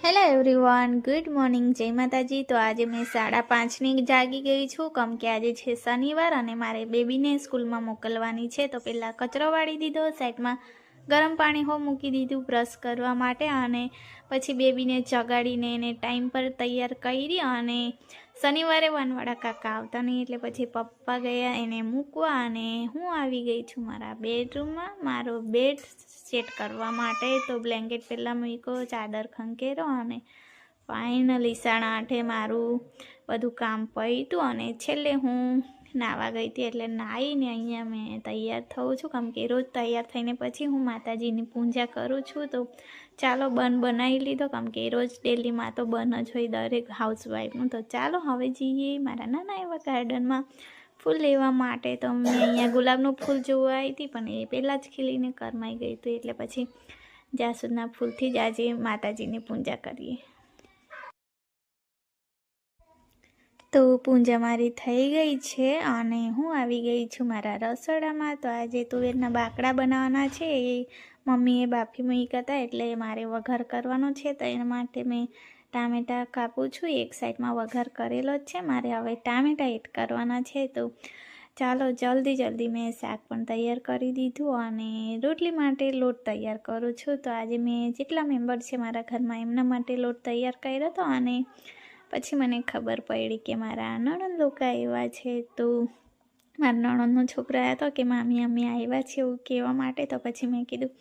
Hello everyone, good morning, જય માતાજી। તો આજે મેં 5:30ની જાગી ગઈ છું, કેમ કે આજે છે શનિવાર અને મારે બેબીને સ્કૂલમાં મોકલવાની છે। તો પહેલાં કચરો વાળી દીધો, સાઈડમાં ગરમ પાણી મૂકી દીધું બ્રશ કરવા માટે, અને પછી બેબીને જગાડીને એને ટાઈમ પર તૈયાર કરી। અને શનિવારે વાનવાળા કાકા આવતા નહીં એટલે પછી પપ્પા ગયા એને મૂકવા, અને હું આવી ગઈ છું મારા બેડરૂમમાં મારો બેડ સેટ કરવા માટે। તો બ્લેન્કેટ પહેલાં મૂક્યો, ચાદર ખંખેરો, અને ફાઇનલી 8:30 મારું બધું કામ પત્યું, અને છેલ્લે હું નાહવા ગઈ હતી એટલે નાહીને અહીંયા મેં તૈયાર થઉં છું, કેમ કે રોજ તૈયાર થઈને પછી હું માતાજીની પૂજા કરું છું। તો ચાલો બન બનાવી લીધો, કેમ કે રોજ ડેલીમાં તો બન જ હોય દરેક હાઉસવાઈફનું। તો ચાલો હવે જઈએ મારા નાના એવા ગાર્ડનમાં ફૂલ લેવા માટે। તો મેં અહીંયા ગુલાબનું ફૂલ જોવા આવી હતી, પણ એ પહેલાં જ ખીલીને કરમાઈ ગઈ હતું, એટલે પછી જાસૂદના ફૂલથી જ આજે માતાજીની પૂજા કરીએ। તો પૂજા મારી થઈ ગઈ છે અને હું આવી ગઈ છું મારા રસોડામાં। તો આજે તુવેરના બાકડા બનાવવાના છે, એ મમ્મીએ બાફી મૂક્યા હતા એટલે મારે વઘાર કરવાનો છે। તો એના માટે મેં ટામેટાં કાપું છું, એક સાઈડમાં વઘાર કરેલો જ છે, મારે હવે ટામેટાં એડ કરવાના છે। તો ચાલો જલ્દી મેં શાક પણ તૈયાર કરી દીધું અને રોટલી માટે લોટ તૈયાર કરું છું। તો આજે મેં જેટલા મેમ્બર છે મારા ઘરમાં એમના માટે લોટ તૈયાર કર્યો હતો, અને પછી મને ખબર પડી કે મારા નણંદ લોકો આવ્યા છે। તો મારા નણંદનો છોકરો આવ્યો હતો કે મામી અમે આવ્યા છે એવું કહેવા માટે। તો પછી મેં કીધું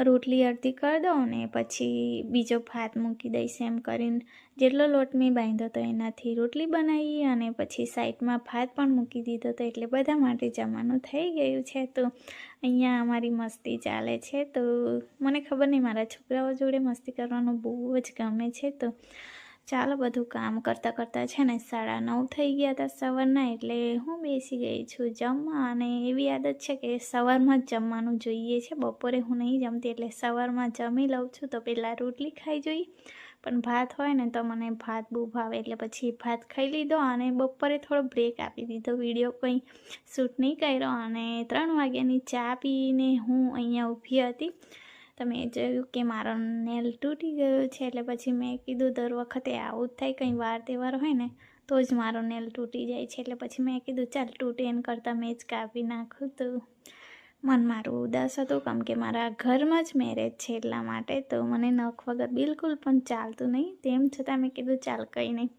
રોટલી અડધી કરી દો અને પછી બીજો ભાત મૂકી દઈશ એમ કરીને જેટલો લોટ મેં બાંધ્યો હતો એનાથી રોટલી બનાવી, અને પછી સાઈડમાં ભાત પણ મૂકી દીધો હતો, એટલે બધા માટે જમવાનું થઈ ગયું છે। તો અહીંયા અમારી મસ્તી ચાલે છે। તો મને ખબર નહીં, મારા છોકરાઓ જોડે મસ્તી કરવાનું બહુ જ ગમે છે। તો ચાલો બધું કામ કરતાં છે ને 9:30 થઈ ગયા હતા સવારના, એટલે હું બેસી ગઈ છું જમવા। અને એવી આદત છે કે સવારમાં જ જમવાનું જોઈએ છે, બપોરે હું નહીં જમતી એટલે સવારમાં જમી લઉં છું। તો પહેલાં રોટલી ખાઈ જોઈએ, પણ ભાત હોય ને તો મને ભાત બહુ ભાવે, એટલે પછી ભાત ખાઈ લીધો અને બપોરે થોડો બ્રેક આપી દીધો, વિડીયો કંઈ શૂટ નહીં કર્યો, અને 3 વાગ્યાની ચા પીને હું અહીંયા ઊભી હતી। તમે જોયું કે મારો નેલ તૂટી ગયો છે, એટલે પછી મેં કીધું દર વખતે આવું જ થાય, કંઈ વાર તહેવાર હોય ને તો જ મારો નેલ તૂટી જાય છે, એટલે પછી મેં કીધું ચાલ તૂટે એન કરતાં મેં જ કાપી નાખું। તો મન મારું ઉદાસ હતું, કેમ કે મારા ઘરમાં જ મેરેજ છે એટલા માટે। તો મને નખ વગર બિલકુલ પણ ચાલતું નહીં, તેમ છતાં મેં કીધું ચાલ કંઈ નહીં,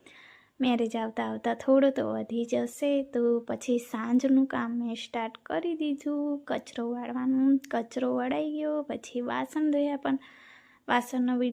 મેરેજ આવતા થોડું તો વધી જશે। તો પછી સાંજનું કામ મેં સ્ટાર્ટ કરી દીધું, કચરો વાળવાનું, કચરો વળાઈ ગયો, પછી વાસણ ધોયા, પણ વાસણનો